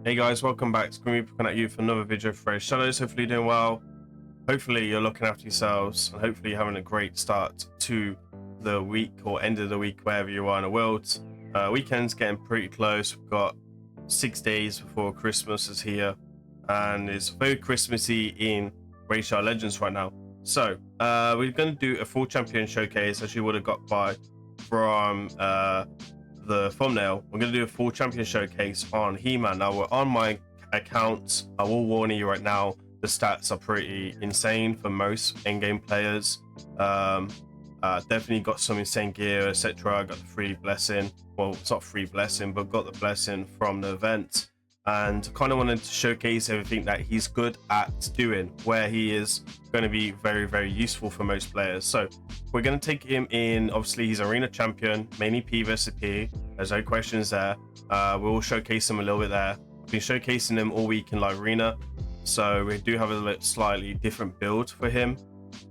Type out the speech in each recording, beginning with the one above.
Hey guys, welcome back to grimreaper coming at you for another video for Raidshadowlegends. Hopefully you're doing well. Hopefully you're looking after yourselves, and hopefully you're having a great start to the week or end of the week, wherever you are in the world. Weekend's getting pretty close. We've got 6 days before Christmas is here, and it's very Christmassy in Raidshadowlegends right now. So we're going to do a full champion showcase, as you would have got by from the thumbnail. We're going to do a full champion showcase on He-Man. Now we're on my account. I will warn you right now, the stats are pretty insane for most in-game players. Definitely got some insane gear, etc. I got the free blessing. Well, it's not free blessing, but got the blessing from the event, and kind of wanted to showcase everything that he's good at doing, where he is going to be very, very useful for most players. So we're going to take him in. Obviously, he's arena champion, mainly P versus P. There's no questions there. We'll showcase him a little bit there. I've been showcasing him all week in live arena, so we do have a slightly different build for him.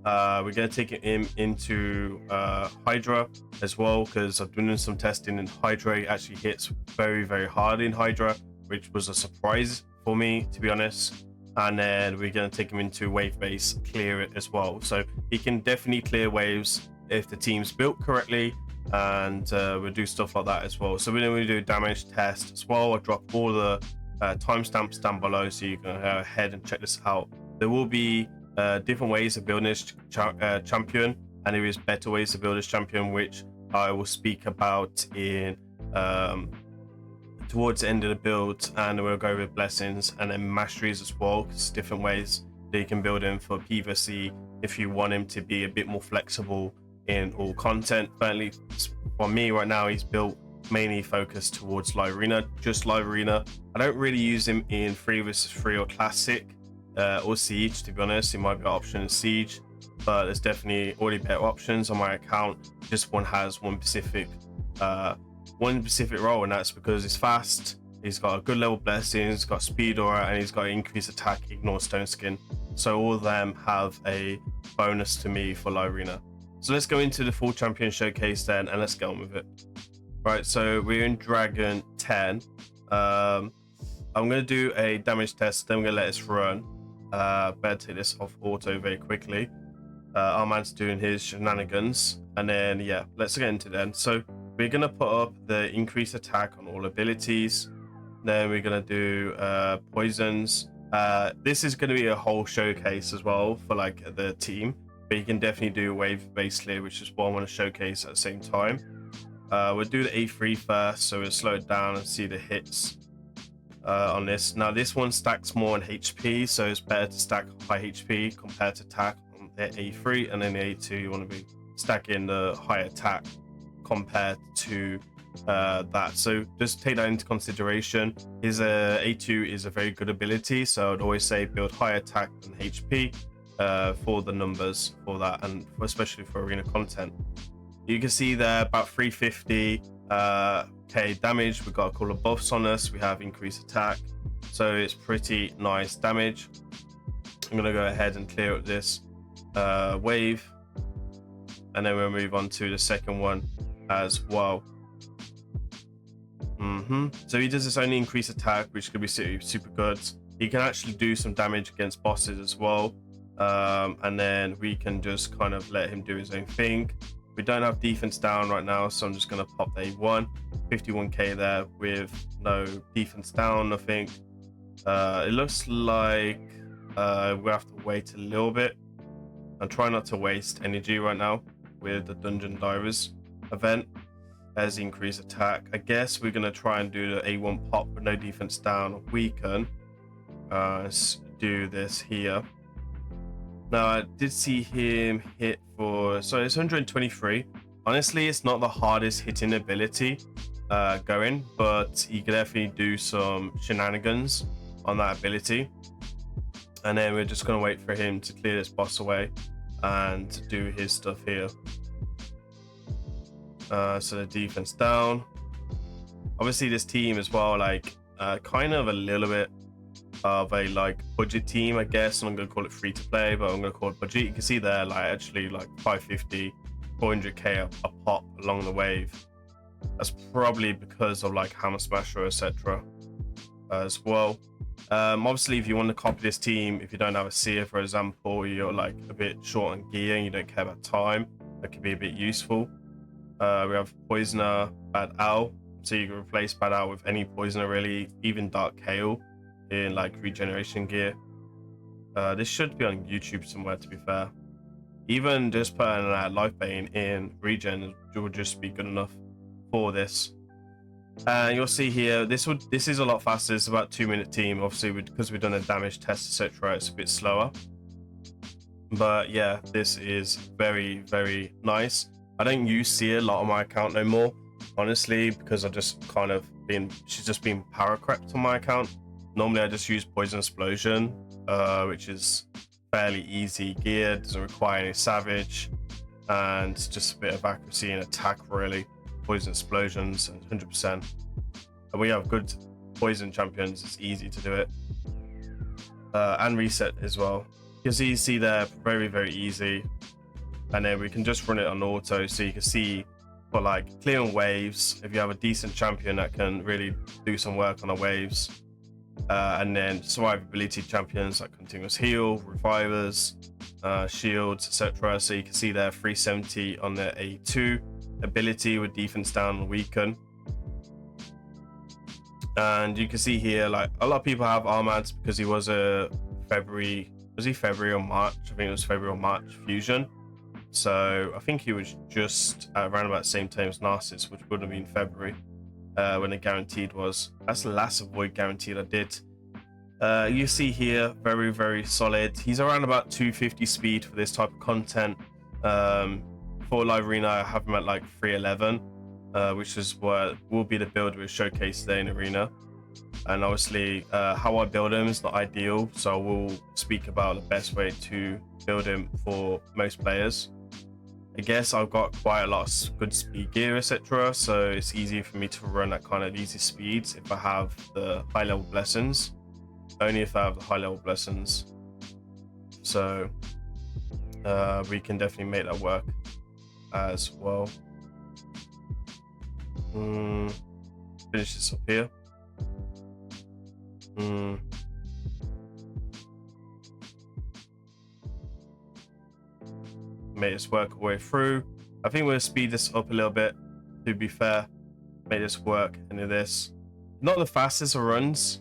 We're going to take him into HYDRA as well, because I've done some testing, and HYDRA actually hits very, very hard in HYDRA, which was a surprise for me, to be honest. And then we're going to take him into wave base, clear it as well. So he can definitely clear waves if the team's built correctly, and we'll do stuff like that as well. So we're going to do a damage test as well. I'll drop all the timestamps down below, so you can go ahead and check this out. There will be different ways of building this champion, and there is better ways to build this champion, which I will speak about in towards the end of the build, and we'll go with blessings and then masteries as well, because different ways that you can build him for PvC if you want him to be a bit more flexible in all content. Currently for me right now, he's built mainly focused towards live arena, just live arena. I don't really use him in 3 versus 3 or classic or siege, to be honest. It might be an option in siege, but there's definitely already better options on my account. This one has one specific role, and that's because it's fast, he's got a good level blessing, he's got speed aura, and he's got increased attack, ignore stone skin. So all of them have a bonus to me for live arena. So let's go into the full champion showcase then, and let's get on with it. Right, so we're in Dragon 10. I'm going to do a damage test, then we're going to let this run. Better take this off auto very quickly. Our man's doing his shenanigans, and then yeah, let's get into them. So we're going to put up the increased attack on all abilities. Then we're going to do poisons. This is going to be a whole showcase as well for like the team, but you can definitely do wave base clear, which is what I want to showcase at the same time. We'll do the A3 first, so we'll slow it down and see the hits on this. Now this one stacks more on HP, so it's better to stack high HP compared to attack on the A3, and then the A2 you want to be stacking the high attack compared to that. So just take that into consideration. His A2 is a very good ability, so I'd always say build high attack and HP for the numbers for that, and especially for arena content. You can see there about 350 k damage. We've got a couple of buffs on us. We have increased attack, so it's pretty nice damage. I'm gonna go ahead and clear up this wave, and then we'll move on to the second one as well. So he does this only increased attack, which could be super good. He can actually do some damage against bosses as well, and then we can just kind of let him do his own thing. We don't have defense down right now, so I'm just going to pop the A1. 51k there with no defense down, I think. It looks like we have to wait a little bit and try not to waste energy right now with the Dungeon Divers event as increased attack. I guess we're going to try and do the A1 pop with no defense down. We can do this here. Now I did see him hit for, so it's 123. Honestly, it's not the hardest hitting ability going, but he can definitely do some shenanigans on that ability. And then we're just going to wait for him to clear this boss away and do his stuff here. So the defense down. Obviously this team as well, like kind of a little bit of a like budget team, I guess. I'm gonna call it free to play, but I'm gonna call it budget. You can see there, like actually like 550, 400k a pop along the wave. That's probably because of like Hammer Smasher, etc. as well. Obviously, if you want to copy this team, if you don't have a seer, for example, you're like a bit short on gear and you don't care about time, that could be a bit useful. We have Poisoner, Bad Owl, so you can replace Bad Owl with any Poisoner really, even Dark Hail in like regeneration gear. This should be on YouTube somewhere, to be fair. Even just putting Life Bane in regen would just be good enough for this. You'll see here, this is a lot faster. It's about 2-minute team. Obviously, because we've done a damage test, etc., it's a bit slower. But yeah, this is very, very nice. I don't use Seer a lot on my account no more, honestly, because I've just kind of she's just been power crept on my account. Normally, I just use Poison Explosion, which is fairly easy gear, doesn't require any savage, and just a bit of accuracy and attack, really. Poison Explosions, 100%. And we have good poison champions, it's easy to do it. And reset as well. You can see there, very, very easy. And then we can just run it on auto, so you can see for like clearing waves, if you have a decent champion that can really do some work on the waves. And then survivability champions like continuous heal, revivers, shields, etc. So you can see there 370 on the A2 ability with defense down and weaken. And you can see here, like a lot of people have Armads because he was a February or March? I think it was February or March fusion. So I think he was just around about the same time as Narcissus, which would have been February when the guaranteed was. That's the last Void guaranteed I did. You see here, very, very solid. He's around about 250 speed for this type of content. For live arena, I have him at like 311, which is what will be the build we showcase today in arena. And obviously, how I build him is not ideal, so we'll speak about the best way to build him for most players. I guess I've got quite a lot of good speed gear, etc., so it's easy for me to run at kind of easy speeds if I have the high level blessings. Only if I have the high level blessings. So we can definitely make that work as well. Finish this up here. Make this work our way through. I think we'll speed this up a little bit, to be fair. Make this work into this. Not the fastest of runs,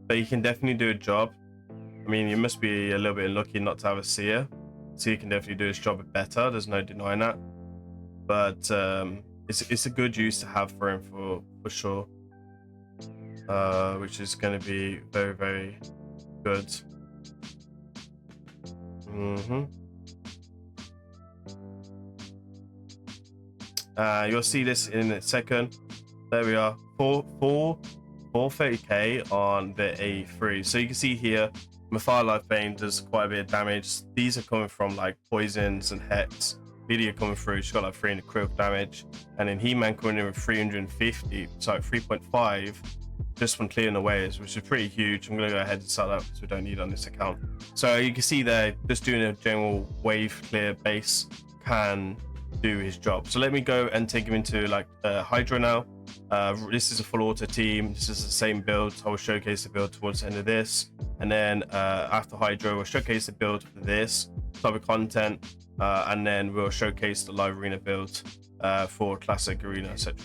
but you can definitely do a job. I mean, you must be a little bit lucky not to have a seer, so you can definitely do his job better. There's no denying that. But it's a good use to have for him for sure. Which is going to be very, very good. You'll see this in a second. There we are, 430k on the A3. So you can see here, Mafia Life Bane does quite a bit of damage. These are coming from like poisons and hex. Lydia coming through, she's got like 300 critical damage, and then He-Man coming in with 350, sorry, 3.5. Just from clearing the waves, which is pretty huge. I'm going to go ahead and set that because we don't need it on this account. So you can see there, just doing a general wave clear base can do his job. So let me go and take him into like HYDRA now. This is a full auto team. This is the same build. I will showcase the build towards the end of this. And then after HYDRA, we'll showcase the build for this type of content. And then we'll showcase the live arena build for classic arena, etc.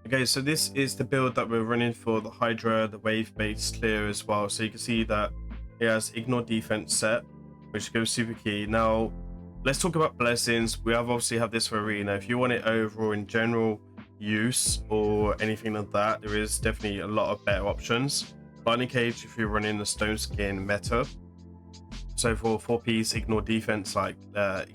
Okay, so this is the build that we're running for the Hydra, the wave-based clear as well. So you can see that it has ignore defense set, which goes super key. Now, let's talk about blessings. We obviously have this for arena. If you want it overall in general use or anything like that, there is definitely a lot of better options. Lightning Cage if you're running the stone skin meta. So for 4-piece ignore defense like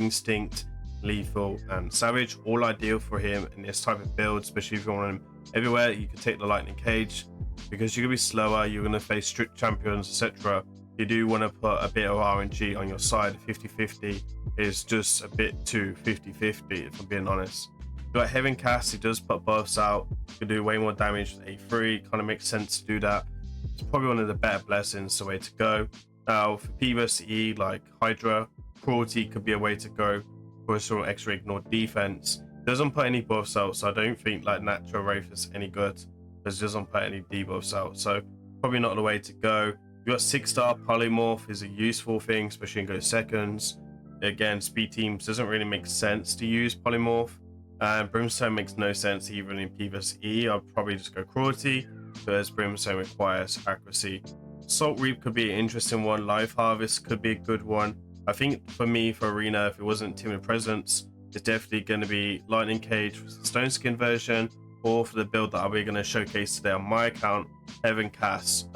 instinct, lethal and savage, all ideal for him in this type of build, especially if you want him everywhere. You can take the lightning cage because you're gonna be slower, you're gonna face strict champions, etc. You do want to put a bit of RNG on your side. 50-50 is just a bit too 50-50 if I'm being honest. You've got Heaven Cast, he does put buffs out, you can do way more damage with A3, kind of makes sense to do that. It's probably one of the better blessings, the way to go. Now for P vs E like Hydra, cruelty could be a way to go for some extra ignore defense. Doesn't put any buffs out, so I don't think like natural wraith is any good because it doesn't put any debuffs out, so probably not the way to go. You got 6-star polymorph is a useful thing, especially in Go Seconds. Again, speed teams doesn't really make sense to use polymorph, and brimstone makes no sense even in P vs E. I'll probably just go cruelty because brimstone requires accuracy. Salt Reap could be an interesting one. Life Harvest could be a good one. I think for me, for arena, if it wasn't Timid Presence, it's definitely going to be Lightning Cage for the Stone Skin version, or for the build that we're going to showcase today on my account, Heaven Cast,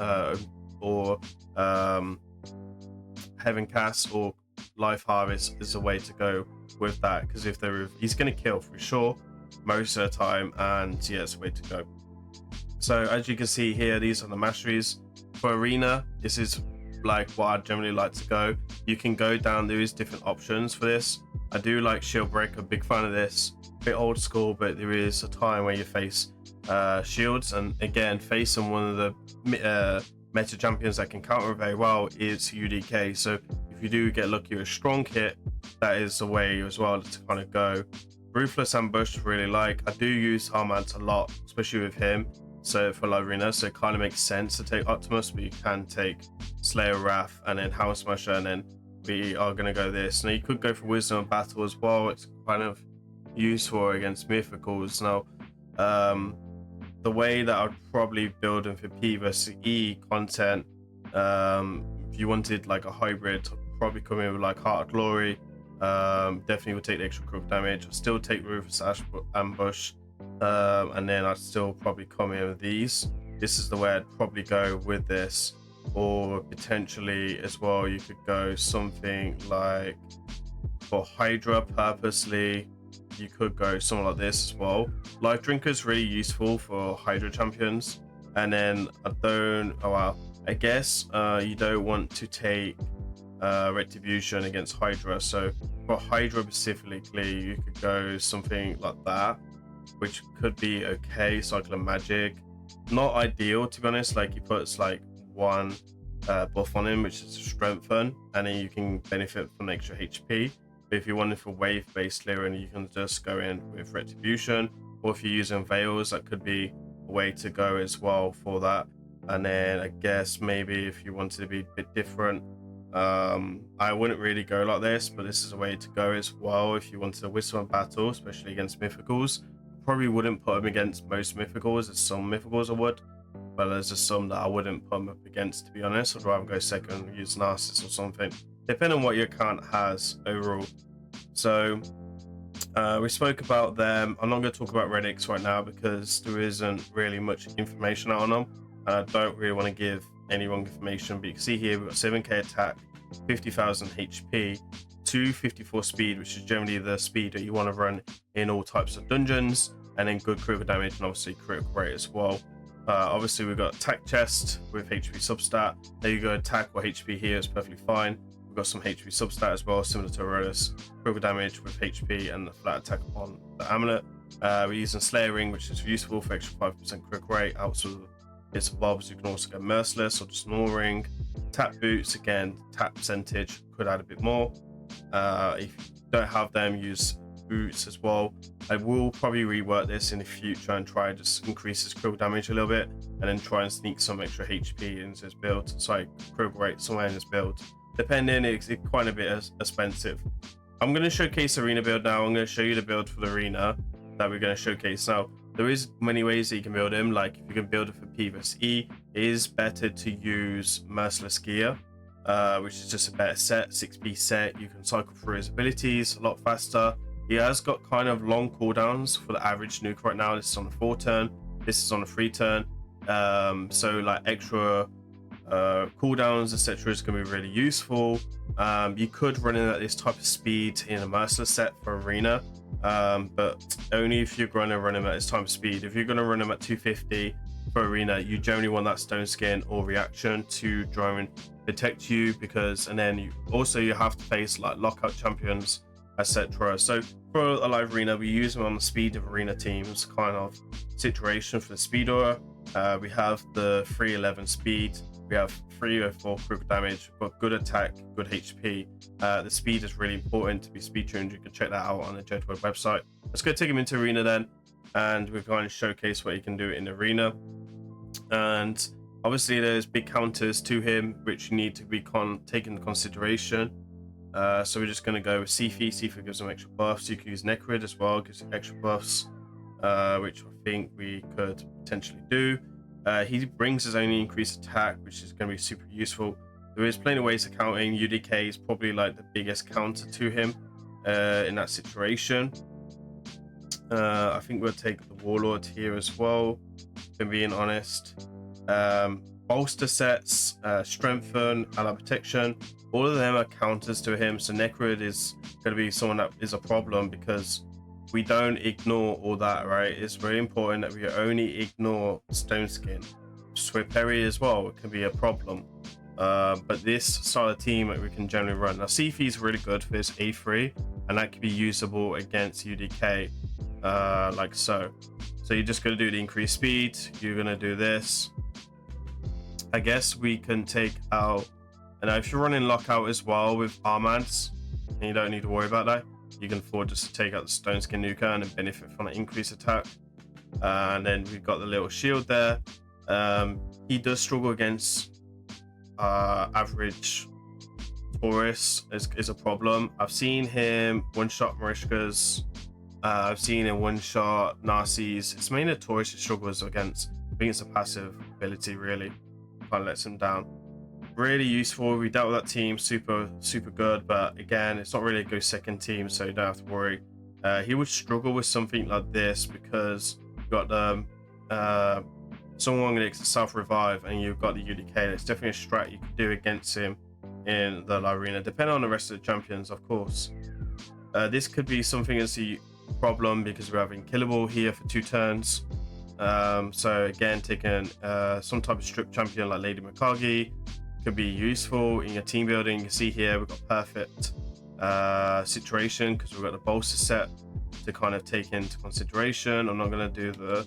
or Heaven Cast or Life Harvest is the way to go with that, because if he's going to kill for sure most of the time, and yeah, it's the way to go. So as you can see here, these are the masteries. For arena, this is like what I generally like to go. You can go down, there is different options for this. I do like Shield Breaker, big fan of this. A bit old school, but there is a time where you face shields, and again, facing one of the meta champions that can counter very well is UDK. So if you do get lucky with a strong hit, that is the way as well to kind of go. Ruthless Ambush really like. I do use Armant a lot, especially with him. So for arena, so it kind of makes sense to take Optimus, but you can take Slayer Wrath and then House Smasher, and then we are going to go this. Now you could go for Wisdom of Battle as well. It's kind of useful against Mythicals. Now the way that I'd probably build them for P vs E content, if you wanted like a hybrid, I'd probably come in with like Heart of Glory. Definitely would take the extra crit damage. I'll still take Ruthless Ambush. And then I'd still probably come in with these. This is the way I'd probably go with this, or potentially as well you could go something like for Hydra purposely, you could go something like this as well. Life Drinker is really useful for Hydra champions, and then I guess you don't want to take Retribution against Hydra. So for Hydra specifically, you could go something like that, which could be okay. Cycle of Magic, not ideal to be honest. Like he puts like one buff on him, which is strengthen, and then you can benefit from extra HP. But if you wanted for wave based clearing, you can just go in with Retribution, or if you're using Veils, that could be a way to go as well for that. And then I guess maybe if you wanted to be a bit different, I wouldn't really go like this, but this is a way to go as well. If you wanted a Wisdom of Battle, especially against Mythicals, probably wouldn't put them against most Mythicals. There's some Mythicals I would, but there's just some that I wouldn't put them up against, to be honest. I'd rather go second and use Narcissus or something, depending on what your account has overall. So we spoke about them. I'm not going to talk about relics right now because there isn't really much information on them, and I don't really want to give any wrong information. But you can see here we've got 7k attack, 50,000 HP, 254 speed, which is generally the speed that you want to run in all types of dungeons, and then good critical damage and obviously critical rate as well. Obviously we've got attack chest with HP substat. There you go, attack or HP here is perfectly fine. We've got some HP substat as well, similar to Aurelius. Critical damage with HP and the flat attack on the amulet. We're using Slayer Ring, which is useful for extra 5% critical rate. Outside of its evolves, you can also go Merciless or just normal ring. Tap boots, again, tap percentage could add a bit more. If you don't have them, use boots as well. I will probably rework this in the future and try to just increase his critical damage a little bit, and then try and sneak some extra HP into his build. Sorry, critical rate somewhere in his build. Depending, it's quite a bit expensive. I'm going to showcase arena build now. I'm going to show you the build for the arena that we're going to showcase. Now, There is many ways that you can build him. Like if you can build it for P vs E, it is better to use Merciless Gear, which is just a better set, 6B set. You can cycle through his abilities a lot faster. He has got kind of long cooldowns for the average nuke right now. This is on a 4 turn, this is on a 3 turn. So like extra cooldowns, etc., is going to be really useful. You could run in at this type of speed in a Merciless set for Arena, but only if you're going to run him at this type of speed. If you're going to run him at 250 for Arena, you generally want that Stone Skin or Reaction to try and protect you, because and then you have to face like lockout champions, etc. So for a live Arena, we use them on the speed of Arena teams kind of situation. For the speed aura, we have the 311 speed, we have 304 critical damage, but good attack, good HP. The speed is really important to be speed tuned. You can check that out on the Jedward website. Let's go take him into Arena then, and we're going to showcase what he can do in Arena. And obviously there's big counters to him which you need to be taken into consideration. So we're just going to go with Sifi. Sifi gives him extra buffs. You can use Necrid as well, gives him extra buffs, which I think we could potentially do. He brings his own increased attack, which is going to be super useful. There is plenty of ways of counting. UDK is probably like the biggest counter to him in that situation. I think we'll take the Warlord here as well, if I'm being honest. Bolster sets, Strengthen, Ally Protection, all of them are counters to him. So Necrid is going to be someone that is a problem, because we don't ignore all that, right? It's very important that we only ignore Stone Skin. Swift Parry as well, it can be a problem. But this style of team we can generally run. Now Sifi is really good for his A3, and that can be usable against UDK, like so. So you're just going to do the increased speed, you're going to do this. I guess we can take out, and if you're running lockout as well with Armads, and you don't need to worry about that, you can afford just to take out the Stone Skin Nuker and benefit from the increased attack. And then we've got the little shield there. He does struggle against average Taurus, is a problem. I've seen him one-shot Marishkas. I've seen him one-shot Narcis. It's mainly the Taurus he struggles against. I think it's a passive ability, really. Kind of lets him down. Really useful. We dealt with that team super good, but again, it's not really a go second team, so you don't have to worry. He would struggle with something like this because you've got the someone gonna self revive, and you've got the UDK. It's definitely a strat you could do against him in the arena, depending on the rest of the champions, of course. This could be something as a problem because we're having killable here for 2 turns. So again, taking some type of strip champion like Lady Mikage could be useful in your team building. You can see here we've got perfect situation because we've got the bolster set to kind of take into consideration. I'm not going to do the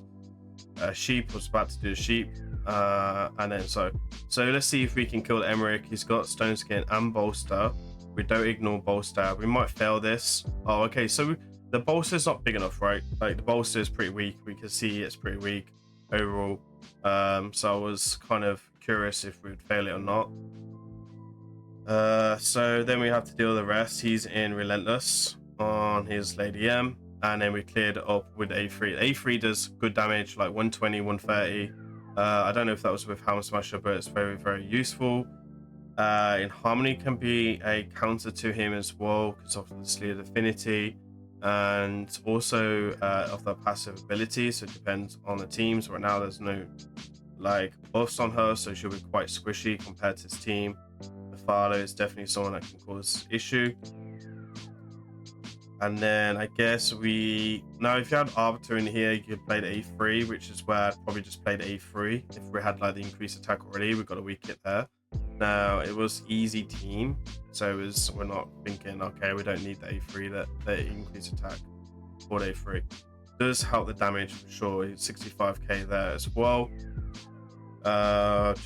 sheep. I was about to do the sheep, and then so let's see if we can kill Emmerich. He's got Stone Skin and bolster. We don't ignore bolster. We might fail this. Oh, okay, so the bolster is not big enough, right? Like the bolster is pretty weak. We can see it's pretty weak overall. So I was kind of curious if we would fail it or not. So then we have to deal with the rest. He's in Relentless on his Lady M, and then we cleared it up with A3. A3 does good damage, like 120, 130. I don't know if that was with Helm Smasher, but it's very useful. In Harmony can be a counter to him as well, because obviously of Affinity, and also of the passive ability. So it depends on the teams. Right now there's no like buffs on her, so she'll be quite squishy compared to his team. The Father is definitely someone that can cause issue. And then I guess if you had Arbiter in here, you could play the A3, which is where I'd probably just play the A3 if we had like the increased attack already. We've got a weak hit there. Now it was easy team, so we're not thinking, okay, we don't need the A3, that increased attack for the A3 does help the damage for sure. 65k there as well. What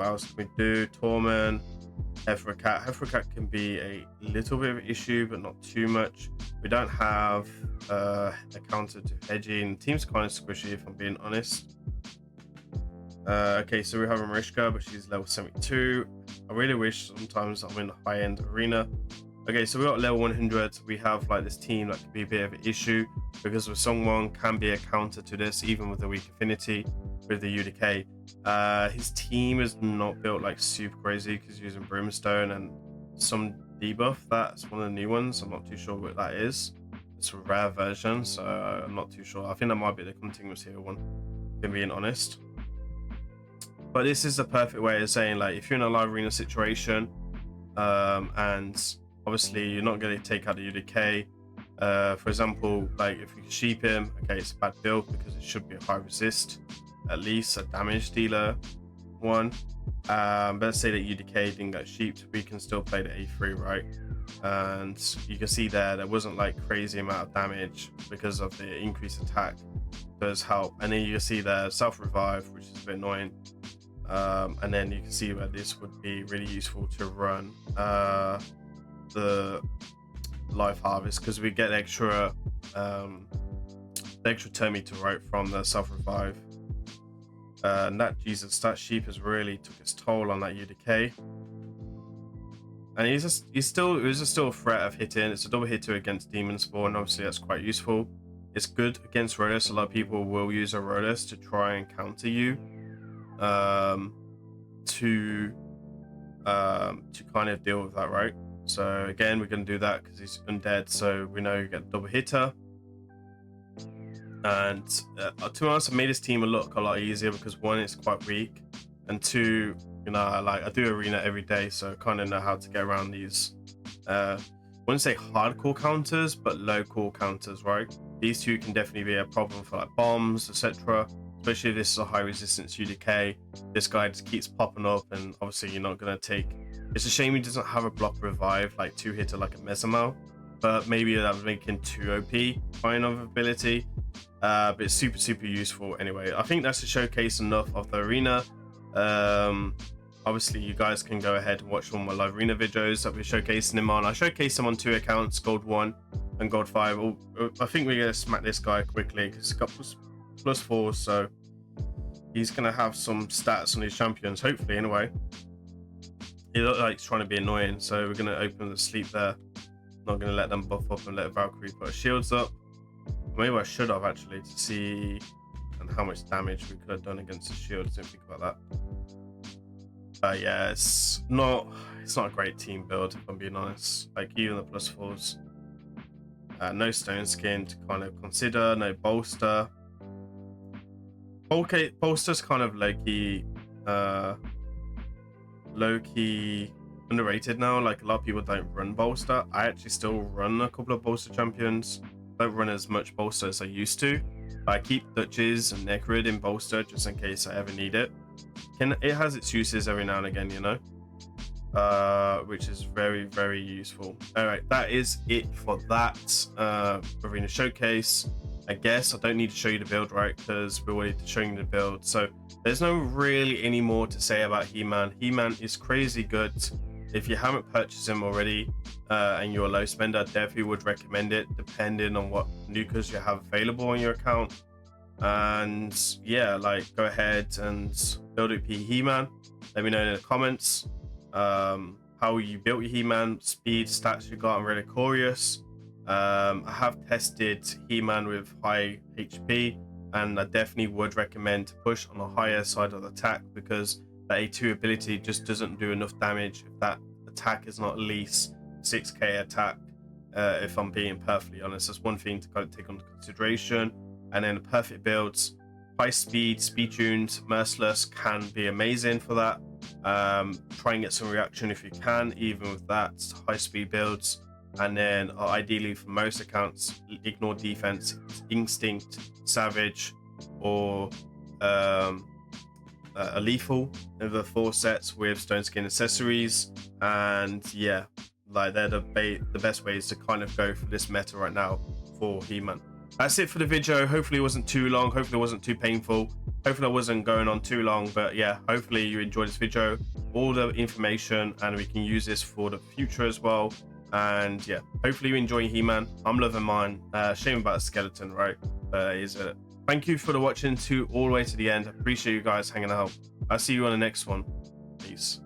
else can we do? Torment, Hefracat. Hefracat can be a little bit of an issue, but not too much. We don't have a counter to hedging. The team's kind of squishy, if I'm being honest. Okay, so we have a Marishka, but she's level 72. I really wish sometimes I'm in a high-end arena Okay, so we got level 100. We have like this team that could be a bit of an issue because with someone can be a counter to this, even with the weak affinity with the UDK. His team is not built like super crazy because using Brimstone and some debuff. That's one of the new ones. I'm not too sure what that is. It's a rare version, so I'm not too sure. I think that might be the continuous heal one, if I'm being honest. But this is the perfect way of saying, like, if you're in a live arena situation, and obviously you're not going to take out the UDK. For example, like if you sheep him, okay, it's a bad build because it should be a high resist, at least a damage dealer one. But let's say that UDK didn't get sheeped, we can still play the A3, right? And you can see there wasn't like crazy amount of damage because of the increased attack does help. And then you can see there self revive, which is a bit annoying. And then you can see where this would be really useful to run the life harvest, because we get extra turn meter right from the self revive. And that sheep has really took its toll on that UDK. And it was still a threat of hitting. It's a double hitter against demon spawn. Obviously that's quite useful. It's good against Rodus. A lot of people will use a Rodus to try and counter you, to kind of deal with that, right? So again, we're going to do that because he's undead, so we know you get a double hitter. And to be honest, I made this team look a lot easier because one, it's quite weak, and two, you know, like I do arena every day, so I kind of know how to get around these. I wouldn't say hardcore counters, but low core counters, right? These two can definitely be a problem for like bombs, etc. Especially if this is a high resistance UDK. This guy just keeps popping up, and obviously you're not gonna take. It's a shame he doesn't have a block revive, like 2-hitter like a Mesamal, but maybe that would make him too OP kind of ability. But it's super useful anyway. I think that's to showcase enough of the arena. Obviously you guys can go ahead and watch all my live arena videos that we're showcasing him on. I showcase him on 2 accounts, Gold 1 and Gold 5. I think we're gonna smack this guy quickly because he's got +4, so he's gonna have some stats on his champions, hopefully anyway. He looks like he's trying to be annoying, so we're gonna open the sleep there. Not gonna let them buff up and let Valkyrie put her shields up. Maybe I should have actually, to see and how much damage we could have done against the shields. Didn't think about that. Yeah, it's not a great team build, if I'm being honest. Like even the +4s, no stone skin to kind of consider, no bolster. Okay, bolster's kind of low-key underrated now. Like a lot of people don't run bolster. I actually still run a couple of bolster champions. Don't run as much bolster as I used to. I keep Duchess and Necrid in bolster just in case I ever need it. It has its uses every now and again, you know, which is very useful. All right, that is it for that arena showcase. I guess I don't need to show you the build, right? Because we're already showing you the build. So there's no really any more to say about He-Man. He-Man is crazy good. If you haven't purchased him already and you're a low spender, I definitely would recommend it, depending on what nukers you have available on your account. And yeah, like go ahead and build up your He-Man. Let me know in the comments how you built your He-Man, speed, stats you got. I'm really curious. I have tested He-Man with high HP, and I definitely would recommend to push on the higher side of the attack, because that A2 ability just doesn't do enough damage if that attack is not at least 6k attack. If I'm being perfectly honest, that's one thing to kind of take into consideration. And then the perfect builds, high speed, speed tuned, merciless can be amazing for that. Try and get some reaction if you can, even with that high speed builds. And then ideally for most accounts, ignore defense, instinct, savage, or a lethal in the 4 sets with stone skin accessories. And yeah, like they're the best ways to kind of go for this meta right now for He-Man. That's it for the video. Hopefully it wasn't too long, hopefully it wasn't too painful, hopefully I wasn't going on too long. But yeah, hopefully you enjoyed this video, all the information, and we can use this for the future as well. And yeah, hopefully you enjoy He-Man. I'm loving mine. Shame about the skeleton, right? But is it. Thank you for watching all the way to the end. I appreciate you guys hanging out. I'll see you on the next one. Peace.